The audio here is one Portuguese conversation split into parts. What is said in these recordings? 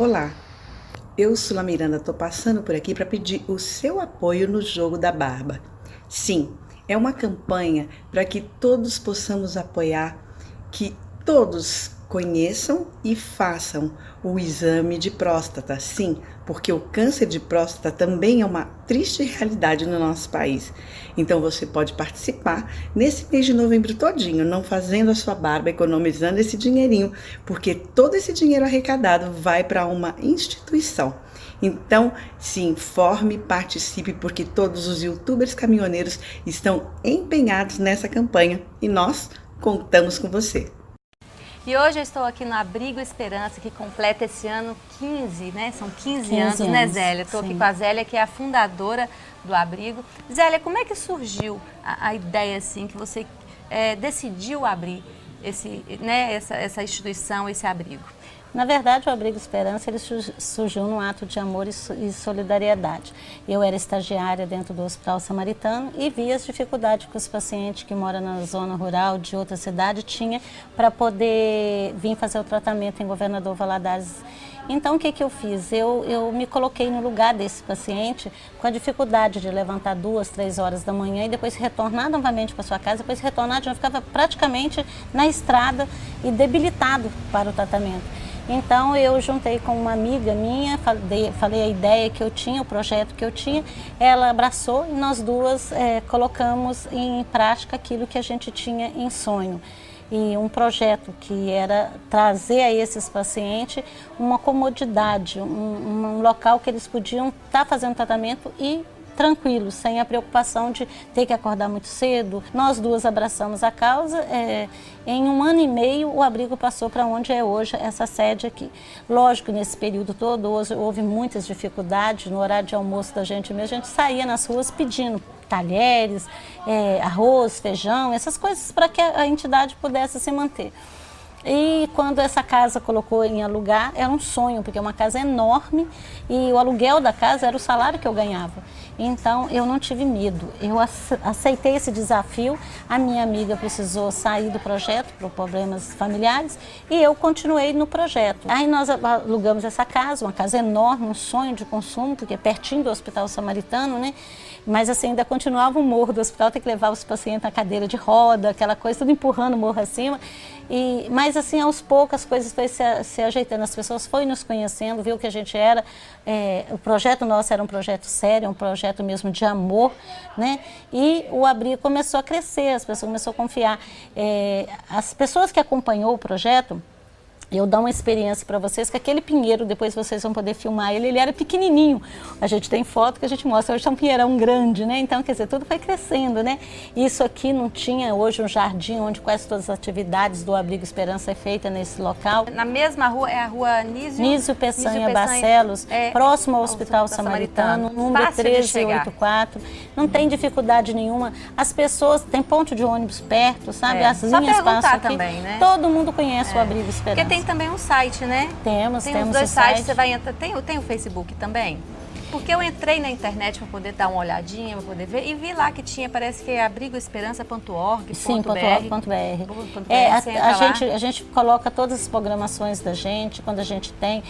Olá, eu, Sula Miranda, estou passando por aqui para pedir o seu apoio no Jogo da Barba. Sim, é uma campanha para que todos possamos apoiar, que todos conheçam e façam o exame de próstata. Sim, porque o câncer de próstata também é uma triste realidade no nosso país. Então você pode participar nesse mês de novembro todinho, não fazendo a sua barba, economizando esse dinheirinho, porque todo esse dinheiro arrecadado vai para uma instituição. Então, se informe, participe, porque todos os youtubers caminhoneiros estão empenhados nessa campanha e nós contamos com você. E hoje eu estou aqui no Abrigo Esperança, que completa esse ano 15, né? São 15 anos, né, Zélia? Estou aqui com a Zélia, que é a fundadora do Abrigo. Zélia, como é que surgiu a ideia, assim, que você decidiu abrir essa instituição, esse abrigo? Na verdade, o Abrigo Esperança ele surgiu num ato de amor e solidariedade. Eu era estagiária dentro do Hospital Samaritano e via as dificuldades que os pacientes que moram na zona rural de outra cidade tinham para poder vir fazer o tratamento em Governador Valadares. Então, o que eu fiz? Eu me coloquei no lugar desse paciente com a dificuldade de levantar 2, 3 horas da manhã e depois retornar novamente para sua casa, depois retornar, já ficava praticamente na estrada e debilitado para o tratamento. Então eu juntei com uma amiga minha, falei a ideia que eu tinha, o projeto que eu tinha, ela abraçou e nós duas colocamos em prática aquilo que a gente tinha em sonho. E um projeto que era trazer a esses pacientes uma comodidade, um local que eles podiam estar fazendo tratamento e tranquilos, sem a preocupação de ter que acordar muito cedo. Nós duas abraçamos a causa. Em 1 ano e meio, o abrigo passou para onde é hoje essa sede aqui. Lógico, nesse período todo houve muitas dificuldades. No horário de almoço da gente mesmo, a gente saía nas ruas pedindo talheres, arroz, feijão, essas coisas para que a entidade pudesse se manter. E quando essa casa colocou em alugar, era um sonho, porque é uma casa enorme e o aluguel da casa era o salário que eu ganhava. Então eu não tive medo, eu aceitei esse desafio. A minha amiga precisou sair do projeto por problemas familiares e eu continuei no projeto. Aí nós alugamos essa casa, uma casa enorme, um sonho de consumo, porque é pertinho do Hospital Samaritano, né? Mas assim, ainda continuava o morro do hospital, ter que levar os pacientes na cadeira de roda, aquela coisa, tudo empurrando o morro acima. Mas assim, aos poucos as coisas foram se ajeitando, as pessoas foram nos conhecendo, viu que a gente era, o projeto nosso era um projeto sério, um projeto mesmo de amor, né? E o abrigo começou a crescer, as pessoas começaram a confiar. As pessoas que acompanhou o projeto, eu dou uma experiência para vocês, que aquele pinheiro, depois vocês vão poder filmar ele era pequenininho. A gente tem foto que a gente mostra, hoje é um pinheirão grande, né? Então, quer dizer, tudo foi crescendo, né? Isso aqui não tinha hoje um jardim onde quase todas as atividades do Abrigo Esperança é feita nesse local. Na mesma rua, é a rua Nísio Peçanha Barcelos, próximo ao Hospital Samaritano, número 1384. Não tem dificuldade nenhuma. As pessoas, tem ponto de ônibus perto, sabe? As linhas passam aqui. Também, né? Todo mundo conhece o Abrigo Esperança. Porque tem também um site, né? Temos os dois sites, você vai entrar. Tem o Facebook também? Porque eu entrei na internet para poder dar uma olhadinha, para poder ver, e vi lá que tinha, parece que é abrigoesperança.org.br. Sim, .org.br. A gente coloca todas as programações da gente, quando a gente tem.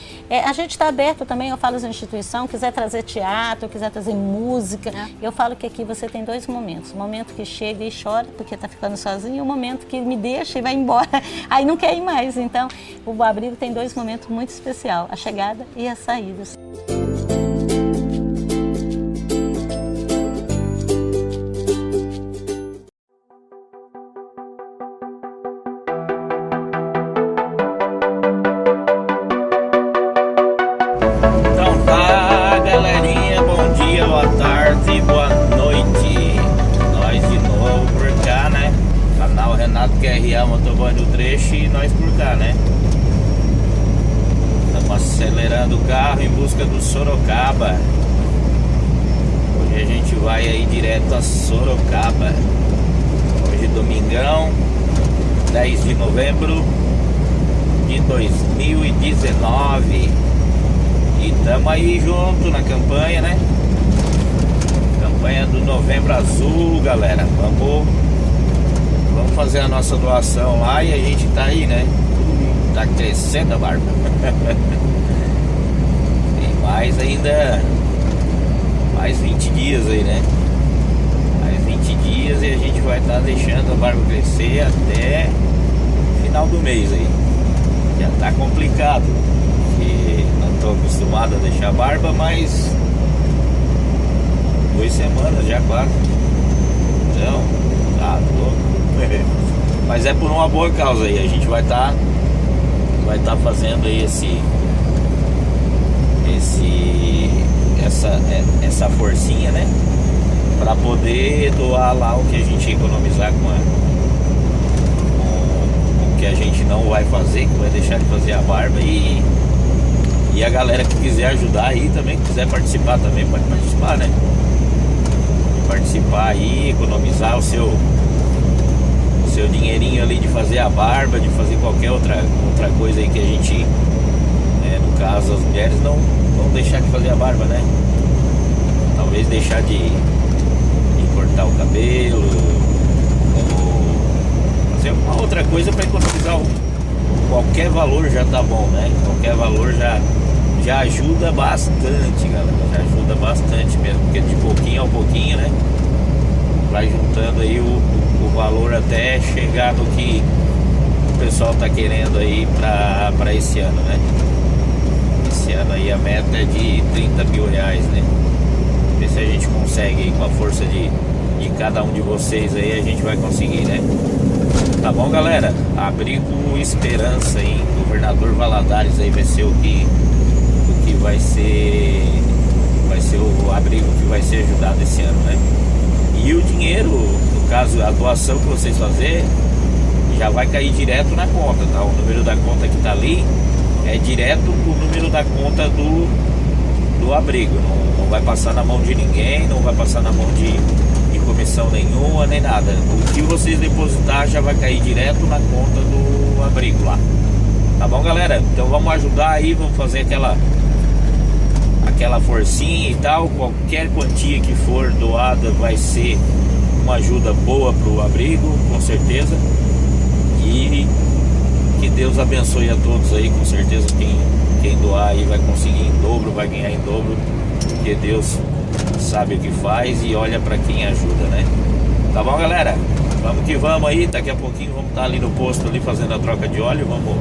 A gente está aberto também, eu falo da instituição, quiser trazer teatro, quiser trazer música. Eu falo que aqui você tem 2 momentos. O momento que chega e chora, porque está ficando sozinho, e o momento que me deixa e vai embora, aí não quer ir mais. Então, o abrigo tem 2 momentos muito especiais, a chegada e a saída. Boa tarde, boa noite. Nós de novo por cá, né? Canal Renato QRA Motovlog do Trecho e nós por cá, né? Estamos acelerando o carro em busca do Sorocaba. Hoje a gente vai aí direto a Sorocaba. Hoje domingão, 10 de novembro de 2019. E estamos aí junto na campanha, né? Campanha do Novembro Azul, galera. Vamos fazer a nossa doação lá e a gente tá aí, né? Tá crescendo a barba. mais 20 dias aí, né? Mais 20 dias e a gente vai estar deixando a barba crescer até final do mês aí. Já tá complicado, porque não tô acostumado a deixar a barba, mas 2 semanas já quase. Então, tá louco. Mas é por uma boa causa aí. A gente vai estar fazendo aí essa forcinha, né? Pra poder doar lá o que a gente economizar com o que a gente não vai fazer, que vai deixar de fazer a barba. E a galera que quiser ajudar aí também, que quiser participar também, pode participar, né? Participar aí, economizar o seu dinheirinho ali de fazer a barba, de fazer qualquer outra coisa aí que a gente, no caso as mulheres não deixar de fazer a barba, né? Talvez deixar de cortar o cabelo, ou fazer uma outra coisa para economizar qualquer valor já tá bom, né? Qualquer valor já ajuda bastante, galera, já ajuda bastante mesmo, porque de pouquinho a pouquinho, né? Vai juntando aí o valor até chegar no que o pessoal tá querendo aí para esse ano, né? Esse ano aí a meta é de 30 mil reais, né? Ver se a gente consegue aí, com a força de cada um de vocês aí, a gente vai conseguir, né? Tá bom, galera? Abrigo Esperança em Governador Valadares aí vai ser o que vai ser o abrigo que vai ser ajudado esse ano, né? E o dinheiro, no caso, a doação que vocês fazerem, já vai cair direto na conta, tá? O número da conta que tá ali é direto o número da conta do abrigo. Não vai passar na mão de ninguém, não vai passar na mão de comissão nenhuma, nem nada. O que vocês depositar já vai cair direto na conta do abrigo lá. Tá bom, galera? Então vamos ajudar aí, vamos fazer aquela forcinha e tal. Qualquer quantia que for doada vai ser uma ajuda boa pro abrigo, com certeza. E que Deus abençoe a todos aí, com certeza quem doar aí vai conseguir em dobro, vai ganhar em dobro, porque Deus sabe o que faz e olha para quem ajuda, né? Tá bom, galera? Vamos que vamos aí. Daqui a pouquinho vamos estar ali no posto ali fazendo a troca de óleo. Vamos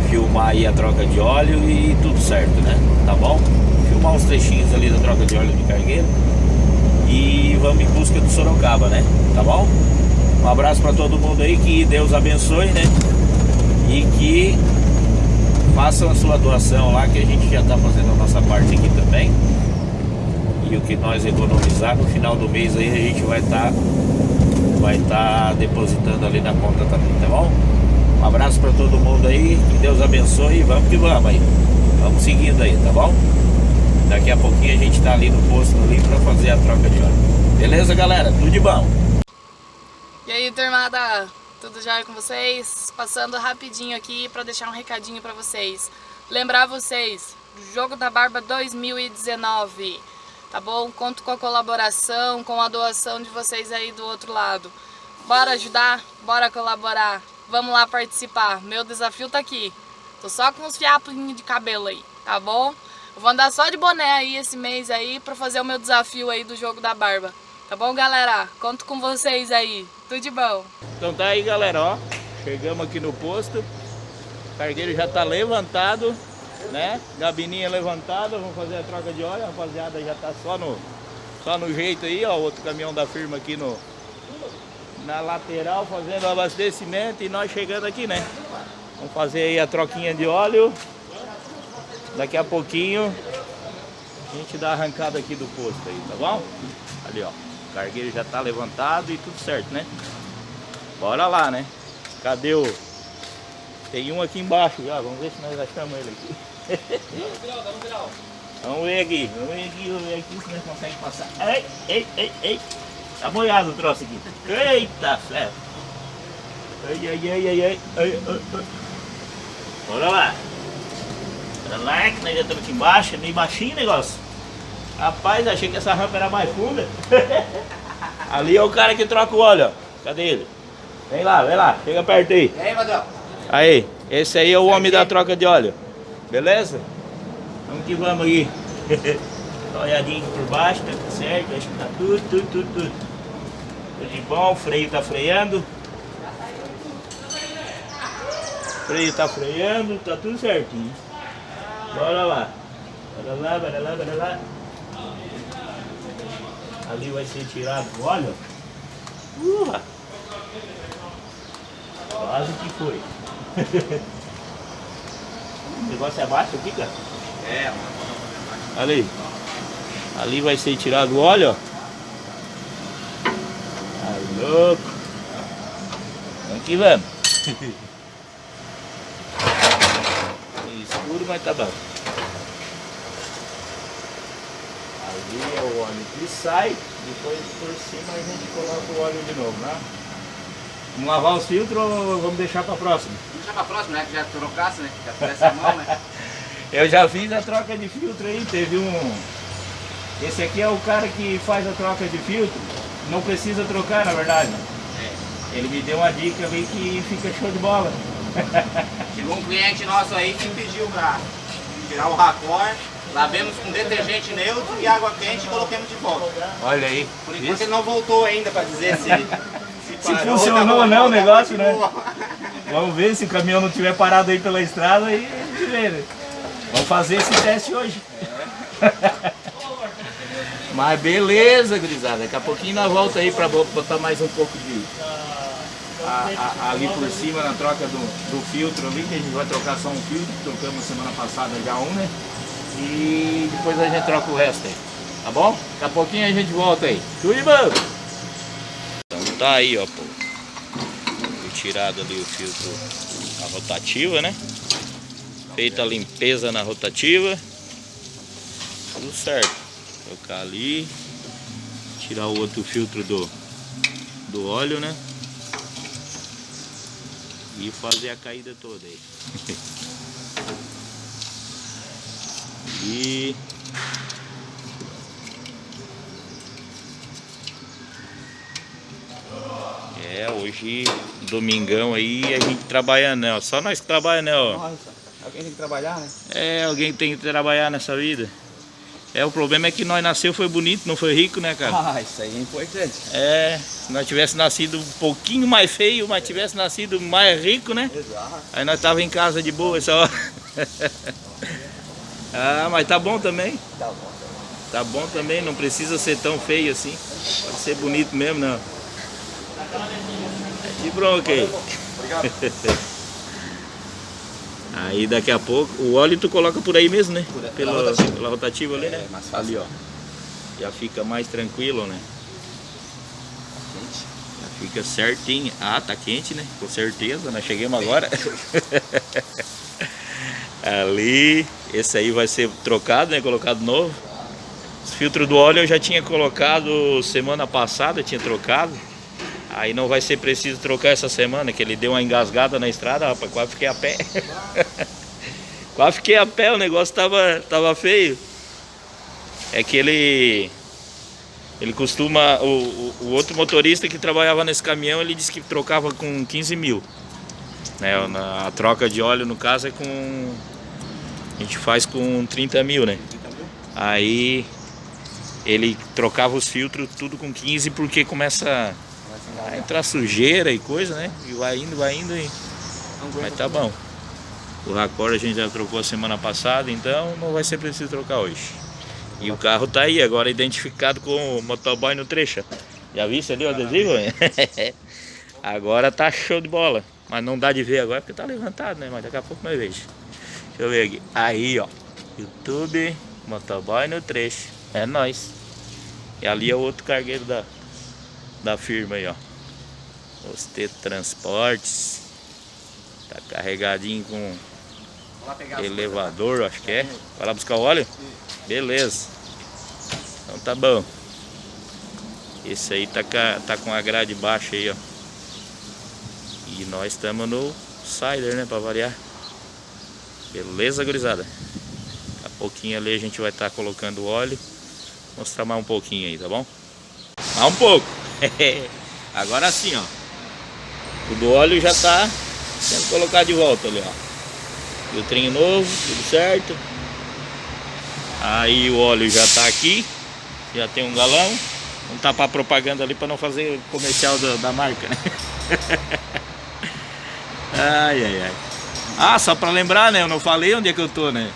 filmar aí a troca de óleo e tudo certo, né? Tá bom? Filmar uns trechinhos ali da troca de óleo de cargueiro e vamos em busca do Sorocaba, né? Tá bom? Um abraço para todo mundo aí, que Deus abençoe, né? E que façam a sua doação lá, que a gente já tá fazendo a nossa parte aqui também. E o que nós economizar no final do mês aí a gente vai estar depositando ali na conta também, tá bom? Um abraço para todo mundo aí, que Deus abençoe e vamos que vamos aí. Vamos seguindo aí, tá bom? Daqui a pouquinho a gente tá ali no posto ali para fazer a troca de óleo. Beleza, galera? Tudo de bom. E aí, turmada? Tudo jóia com vocês? Passando rapidinho aqui para deixar um recadinho para vocês. Lembrar vocês do Jogo da Barba 2019. Tá bom? Conto com a colaboração, com a doação de vocês aí do outro lado. Bora ajudar? Bora colaborar? Vamos lá participar. Meu desafio tá aqui. Tô só com uns fiapinhos de cabelo aí, tá bom? Eu vou andar só de boné aí esse mês aí pra fazer o meu desafio aí do Jogo da Barba. Tá bom, galera? Conto com vocês aí. Tudo de bom. Então tá aí, galera, ó. Chegamos aqui no posto. O cargueiro já tá levantado, né? Gabininha levantada, vamos fazer a troca de óleo. A rapaziada já tá só no jeito aí, ó. Outro caminhão da firma aqui na lateral fazendo o abastecimento e nós chegando aqui, né? Vamos fazer aí a troquinha de óleo. Daqui a pouquinho a gente dá a arrancada aqui do posto aí, tá bom? Ali, ó. O cargueiro já tá levantado e tudo certo, né? Bora lá, né? Cadê o... Tem um aqui embaixo já, vamos ver se nós achamos ele aqui. Vamos ver aqui se nós conseguimos passar. Ei. Tá molhado o troço aqui. Eita ferro. Ai. Bora lá. Bora lá, que nós já estamos aqui embaixo, meio baixinho o negócio. Rapaz, achei que essa rampa era mais funda. Ali é o cara que troca o óleo, ó. Cadê ele? Vem lá, chega perto aí. E aí, Madrão? Aí, esse aí é o homem da troca de óleo. Beleza? Vamos que vamos aqui. Dá uma olhadinha aqui por baixo, tá tudo certo, acho que tá tudo. Tudo de bom, o freio tá freando. O freio tá freando, tá tudo certinho. Bora lá. Bora lá. Ali vai ser tirado o óleo. Quase que foi. O negócio é abaixo aqui, cara? É, Ali. Ali vai ser tirado o óleo, ó. Ai, louco. Vamos que vamos. É escuro, mas tá bom. Ali é o óleo que sai. Depois por cima a gente coloca o óleo de novo, né? Vamos lavar os filtros ou vamos deixar para a próxima? Vamos deixar para a próxima, né? Que já trocasse, né? Já tivesse a mão, né? Eu já fiz a troca de filtro aí, teve um... Esse aqui é o cara que faz a troca de filtro, não precisa trocar na verdade. Ele me deu uma dica ali que fica show de bola. Chegou um cliente nosso aí que pediu para tirar o racor, lavemos com detergente neutro e água quente e coloquemos de volta. Olha aí. Por enquanto ele não voltou ainda para dizer se funcionou ou não o negócio, né? Vamos ver se o caminhão não estiver parado aí pela estrada e a gente vê, né? Vamos fazer esse teste hoje. Mas beleza, gurizada. Daqui a pouquinho nós voltamos aí para botar mais um pouco de... ali por cima na troca do filtro ali, que a gente vai trocar só um filtro. Trocamos semana passada já um, né? E depois a gente troca o resto aí. Tá bom? Daqui a pouquinho a gente volta aí. Tudo bom? Então tá aí, ó, pô. Foi tirado ali o filtro na rotativa, né? Feita a limpeza na rotativa. Tudo certo. Trocar ali. Tirar o outro filtro do óleo, né? E fazer a caída toda aí. E... hoje, domingão aí, a gente trabalha, né? Só nós que trabalhamos, né? Ó. Nossa, alguém tem que trabalhar, né? É, alguém tem que trabalhar nessa vida. O problema é que nós nasceu foi bonito, não foi rico, né, cara? Isso aí é importante. Se nós tivesse nascido um pouquinho mais feio, mas tivesse nascido mais rico, né? Exato. Aí nós tava em casa de boa essa hora. Mas tá bom também. Tá bom. Tá bom também, não precisa ser tão feio assim. Pode ser bonito mesmo, não. De bronca aí. Obrigado. Aí daqui a pouco, o óleo tu coloca por aí mesmo, né? Pela rotativa. Pela rotativa ali, né? É, mais fácil. Ali, ó. Já fica mais tranquilo, né? Gente. Já fica certinho. Tá quente, né? Com certeza, nós chegamos agora. Ali, esse aí vai ser trocado, né? Colocado novo. Os filtros do óleo eu já tinha colocado semana passada, tinha trocado. Aí não vai ser preciso trocar essa semana, que ele deu uma engasgada na estrada, rapaz, quase fiquei a pé. Quase fiquei a pé, o negócio tava feio. É que ele costuma, o outro motorista que trabalhava nesse caminhão, ele disse que trocava com 15 mil. Né? A troca de óleo, no caso, a gente faz com 30 mil, né? Aí ele trocava os filtros tudo com 15 porque começa a entrar sujeira e coisa, né? E vai indo e... Mas tá bom. O racor a gente já trocou a semana passada, então não vai ser preciso trocar hoje. E o carro tá aí, agora identificado com o motoboy no trecho. Já viste ali o adesivo? Agora tá show de bola. Mas não dá de ver agora porque tá levantado, né? Mas daqui a pouco nós vejo. Deixa eu ver aqui. Aí, ó. YouTube, motoboy no trecho. É nóis. E ali é o outro cargueiro da firma aí, ó. Osteto Transportes. Tá carregadinho com elevador, acho que é. Vai lá buscar o óleo? Beleza. Então tá bom. Esse aí tá com a grade baixa aí, ó. E nós estamos no Cider, né, pra variar. Beleza, gurizada? Daqui a pouquinho ali a gente vai estar colocando o óleo. Mostrar mais um pouquinho aí, tá bom? Mais um pouco. Agora sim, ó. O do óleo já tá sendo colocado de volta ali, ó. Filtrinho novo, tudo certo. Aí o óleo já tá aqui, já tem um galão. Vamos tapar propaganda ali para não fazer comercial da marca, né? Ai. Ah, só para lembrar, né? Eu não falei onde é que eu tô, né?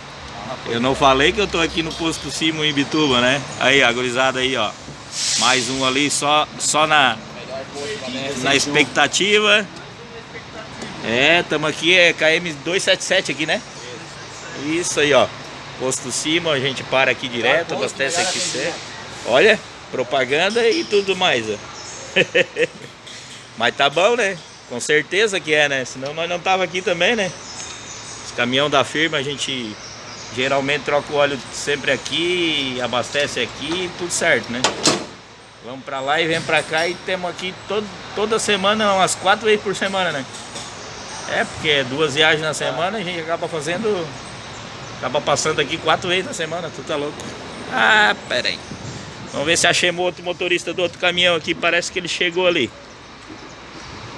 Eu não falei que eu tô aqui no posto Simo em Imbituba, né? Aí, a gurizada aí, ó. Mais um ali só na expectativa. Estamos aqui, é KM 277 aqui, né? Isso aí, ó. Posto Simo, a gente para aqui direto, abastece aqui certo. Olha, propaganda e tudo mais, ó. Mas tá bom, né? Com certeza que é, né? Senão nós não tava aqui também, né? Os caminhão da firma, a gente geralmente troca o óleo sempre aqui, abastece aqui, tudo certo, né? Vamos pra lá e vem pra cá e temos aqui toda semana, umas 4 vezes por semana, né? Porque é 2 viagens na semana, a gente acaba passando aqui 4 vezes na semana, tu tá louco? Ah, pera aí. Vamos ver se achamos outro motorista do outro caminhão aqui, parece que ele chegou ali.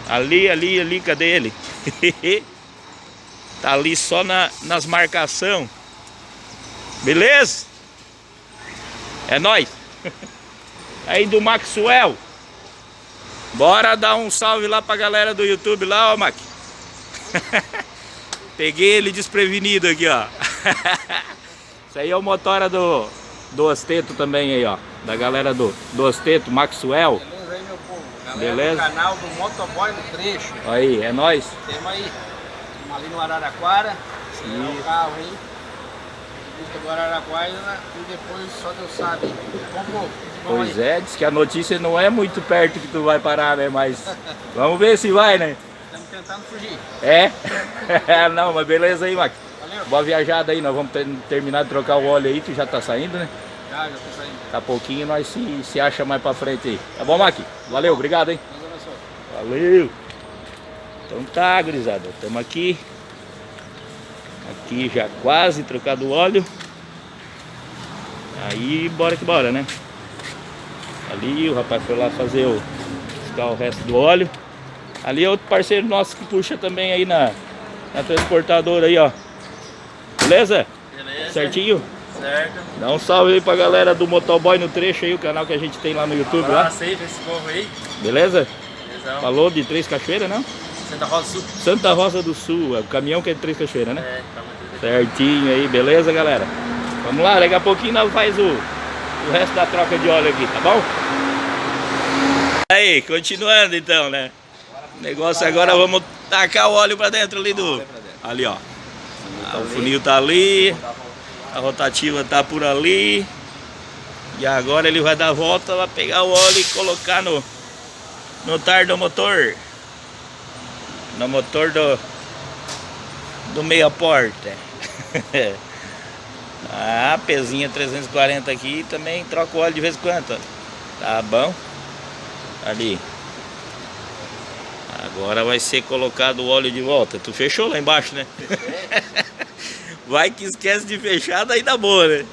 Ali, cadê ele? Tá ali só nas marcação. Beleza? É nóis. Aí do Maxwell. Bora dar um salve lá pra galera do YouTube lá, ó, Mac. Peguei ele desprevenido aqui, ó. Isso aí é o motora do Osteto também aí, ó. Da galera do Osteto, Maxwell. Beleza aí, meu povo. Galera Beleza? do canal do Motoboy no Trecho. Aí, é nóis. Temos aí. Estamos ali no Araraquara. Pegar o carro aí. Busca do Araraquara e depois só Deus sabe. Comprou. Pois é, diz que a notícia não é muito perto que tu vai parar, né? Mas vamos ver se vai, né? Estamos tentando fugir. É? Não, mas beleza aí, Mac. Valeu. Boa viajada aí, nós vamos terminar de trocar o óleo aí, tu já tá saindo, né? Já tô saindo. Daqui a pouquinho nós se acha mais pra frente aí. Tá bom, Mac? Valeu, obrigado, hein? Deus abençoe. Valeu! Então tá, gurizada, estamos aqui. Aqui já quase trocado o óleo. Aí, bora que bora, né? Ali o rapaz foi lá buscar o resto do óleo. Ali é outro parceiro nosso que puxa também aí na transportadora aí, ó. Beleza? Beleza. Certinho? Certo. Dá um salve aí pra galera do Motoboy no Trecho aí, o canal que a gente tem lá no YouTube lá. Abraço aí pra esse povo aí. Beleza? Beleza. Falou de Três Cachoeiras, não? Santa Rosa do Sul. Santa Rosa do Sul, é o caminhão que é de Três Cachoeiras, né? É, tá muito Certinho aí, beleza, galera? Vamos lá, daqui a pouquinho nós faz o resto da troca de óleo aqui, tá bom? Aí, continuando então, né? O negócio agora, vamos tacar o óleo pra dentro ali do... Ali, ó. O funil tá ali, a rotativa tá por ali. E agora ele vai dar a volta, vai pegar o óleo e colocar no tar do motor. No motor do meia porta. Ah, pezinha 340 aqui também troca o óleo de vez em quando. Tá bom? Ali. Agora vai ser colocado o óleo de volta. Tu fechou lá embaixo, né? Vai que esquece de fechar, daí dá boa, né?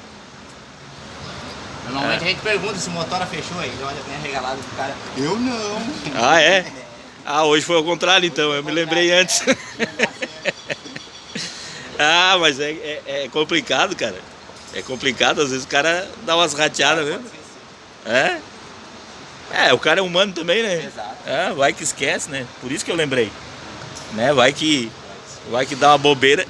Normalmente a gente pergunta se o motor fechou aí. Ele olha bem arregalado pro cara. Eu não. Ah, é? Ah, hoje foi ao contrário então, eu me lembrei antes. Ah, mas é complicado, cara. É complicado, às vezes o cara dá umas rateadas mesmo. É, o cara é humano também, né? Exato. Ah, vai que esquece, né? Por isso que eu lembrei. Né? Vai que dá uma bobeira.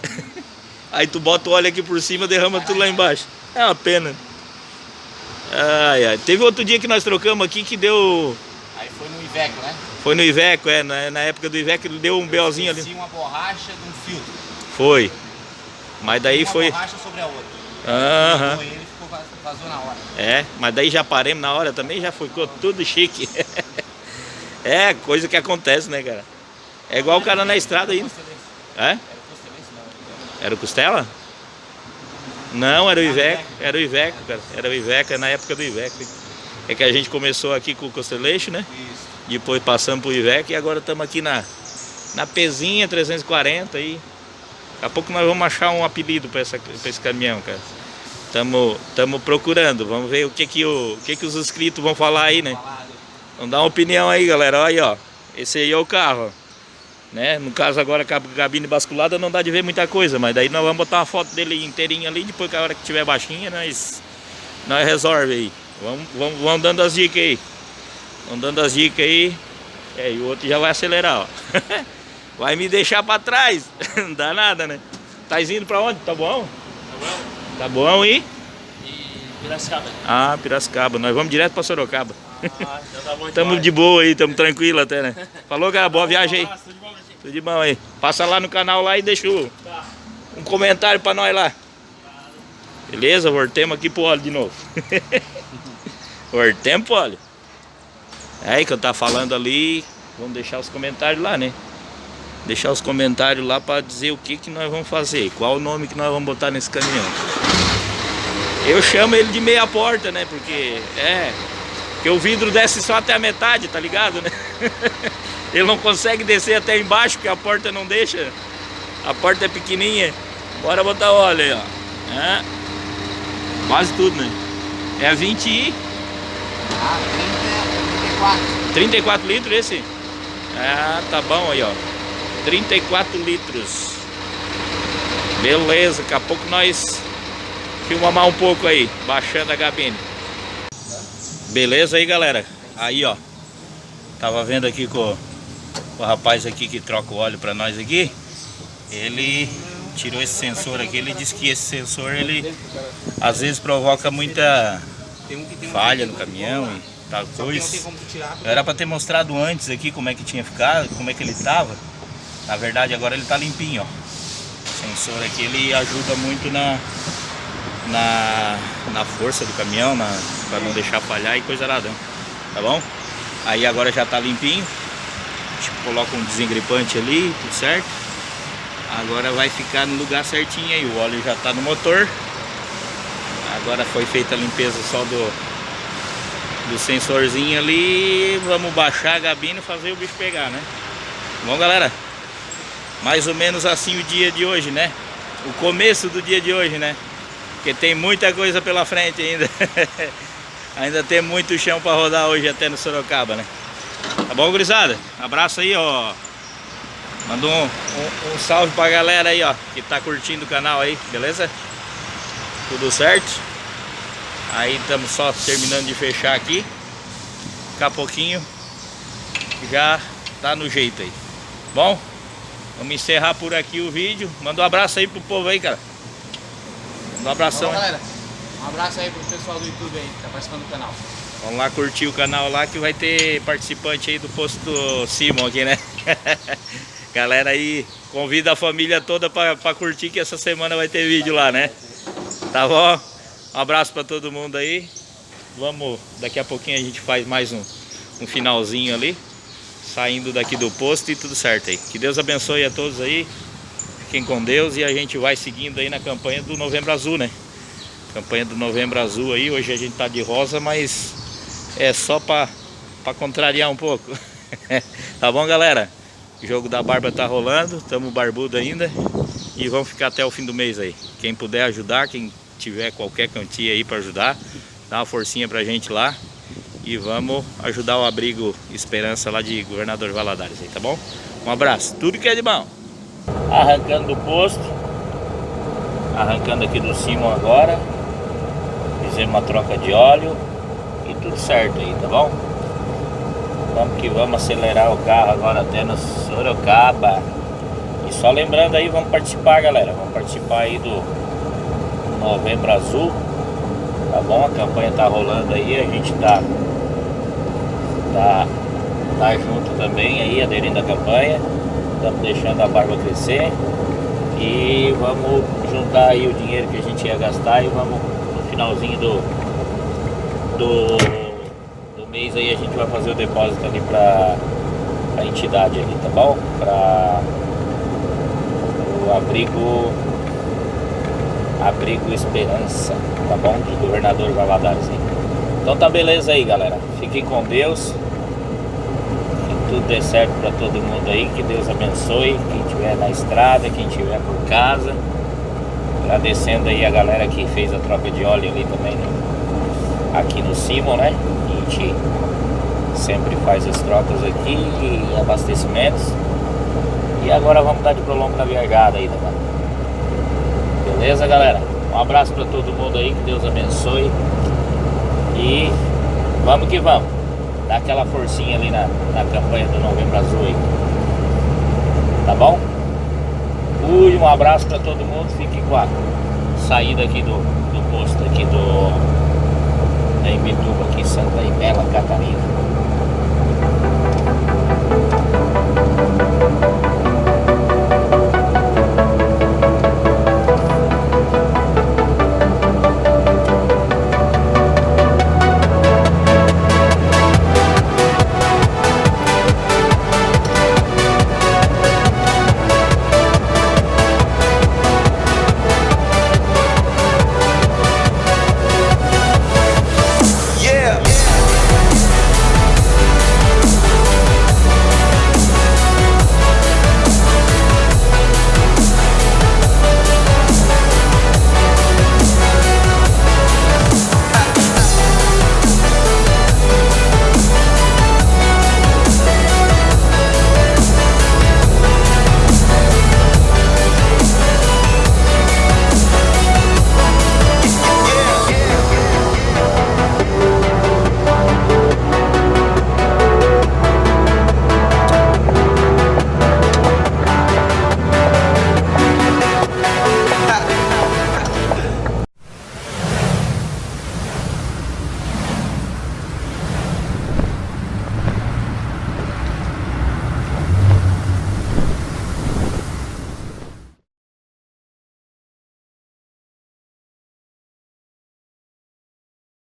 Aí tu bota o óleo aqui por cima, derrama tudo lá embaixo. É uma pena. Ai. Teve outro dia que nós trocamos aqui que deu... Aí foi no Iveco, né? Foi no Iveco, na época do Iveco ele deu um BOzinho ali. Uma borracha de um filtro. Foi. Mas daí uma foi... borracha sobre a outra. Aham. Então ele vazou na hora. É, mas daí já paremos na hora também, já ficou tudo chique. É, coisa que acontece, né, cara? É igual o cara na estrada ainda. É? Era o Costela? Não, era o Iveco. Era o Iveco, cara. Era o Iveco, é na época do Iveco. É que a gente começou aqui com o Constellation, né? Isso. Depois passamos pro Iveco e agora estamos aqui na Pezinha 340 aí. Daqui a pouco nós vamos achar um apelido para esse caminhão, cara. Estamos procurando, vamos ver o que os inscritos vão falar aí, né? Vamos dar uma opinião aí, galera. Olha aí, ó. Esse aí é o carro, ó. né? No caso agora com a cabine basculada não dá de ver muita coisa, mas daí nós vamos botar uma foto dele inteirinha ali, depois que a hora que tiver baixinha nós resolve aí. Vamos dando as dicas aí. Vamos dando as dicas aí. E o outro já vai acelerar, ó. Vai me deixar pra trás. Não dá nada, né? Tá indo pra onde? Tá bom? Tá bom aí? E Piracicaba. Ah, Piracicaba. Nós vamos direto pra Sorocaba. Ah, então tá bom. Tamo de boa aí, tamo tranquilo até, né? Falou, cara, boa viagem aí. Tudo de bom aí. Passa lá no canal lá e deixa um comentário pra nós lá. Beleza? Voltemos aqui pro óleo de novo. Voltemos pro óleo. É aí que eu tava falando ali. Vamos deixar os comentários lá, né? Deixar os comentários lá pra dizer o que nós vamos fazer. Qual o nome que nós vamos botar nesse caminhão. Eu chamo ele de meia porta, né? Porque o vidro desce só até a metade, tá ligado, né? Ele não consegue descer até embaixo, porque a porta não deixa. A porta é pequenininha. Bora botar óleo aí, ó. Quase tudo, né? É 20 e... 34 litros esse? Ah, tá bom aí, ó. 34 litros. Beleza, daqui a pouco nós filmamos um pouco aí, baixando a cabine. Beleza aí, galera. Aí, ó. Tava vendo aqui com o rapaz aqui que troca o óleo pra nós aqui. Ele tirou esse sensor aqui. Ele disse que esse sensor, ele às vezes provoca muita falha no caminhão e tal coisa. Era pra ter mostrado antes aqui como é que tinha ficado, como é que ele tava. Na verdade agora ele tá limpinho, ó. O sensor aqui, ele ajuda muito na força do caminhão, pra não deixar falhar e coisa nada, tá bom? Aí agora já tá limpinho. A gente coloca um desengripante ali, tudo certo. Agora vai ficar no lugar certinho aí. O óleo já tá no motor. Agora foi feita a limpeza só do sensorzinho ali. Vamos baixar a cabine e fazer o bicho pegar, né? Bom, galera, mais ou menos assim o dia de hoje, né? O começo do dia de hoje, né? Porque tem muita coisa pela frente ainda. Ainda tem muito chão para rodar hoje até no Sorocaba, né? Tá bom, gurizada? Abraço aí, ó. Manda um salve pra galera aí, ó, que tá curtindo o canal aí, beleza? Tudo certo? Aí estamos só terminando de fechar aqui. Daqui a pouquinho já tá no jeito aí. Bom, vamos encerrar por aqui o vídeo. Manda um abraço aí pro povo aí, cara. Manda um abração. Bom, galera, um abraço aí pro pessoal do YouTube aí que tá participando do canal. Vamos lá curtir o canal lá que vai ter participante aí do posto Simon aqui, né? Galera aí, convida a família toda pra curtir que essa semana vai ter vídeo lá, né? Tá bom? Um abraço pra todo mundo aí. Vamos, daqui a pouquinho a gente faz mais um finalzinho ali, saindo daqui do posto e tudo certo aí. Que Deus abençoe a todos aí. Fiquem com Deus e a gente vai seguindo aí na campanha do Novembro Azul, né? Campanha do Novembro Azul aí. Hoje a gente tá de rosa, mas é só pra contrariar um pouco. Tá bom, galera? O jogo da barba tá rolando, tamo barbudo ainda e vamos ficar até o fim do mês aí. Quem puder ajudar, quem tiver qualquer quantia aí para ajudar, dá uma forcinha pra gente lá e vamos ajudar o Abrigo Esperança lá de Governador Valadares aí, tá bom? Um abraço, tudo que é de bom. Arrancando do posto, arrancando aqui do Simon agora, fizemos uma troca de óleo e tudo certo aí, tá bom? Vamos que vamos acelerar o carro agora até no Sorocaba. E só lembrando aí, vamos participar, galera. Vamos participar aí do Novembro Azul. Tá bom? A campanha tá rolando aí. A gente tá junto também aí, aderindo à campanha. Estamos deixando a barba crescer. E vamos juntar aí o dinheiro que a gente ia gastar. E vamos no finalzinho do mês aí a gente vai fazer o depósito ali pra entidade ali, tá bom? Pra o Abrigo Esperança, tá bom? De Governador Valadares aí. Então tá beleza aí, galera. Fiquem com Deus. Que tudo dê certo pra todo mundo aí. Que Deus abençoe. Quem estiver na estrada, quem estiver por casa. Agradecendo aí a galera que fez a troca de óleo ali também, né? Aqui no Simon, né? A gente sempre faz as trocas aqui e abastecimentos. E agora vamos dar de prolongo na viajada aí, mano. Beleza, galera? Um abraço pra todo mundo aí, que Deus abençoe. E vamos que vamos. Dá aquela forcinha ali na campanha do Novembro Azul aí. Tá bom? Um abraço pra todo mundo. Fique com a saída aqui do posto aqui da Imbituba, aqui em Santa Ibela, Catarina.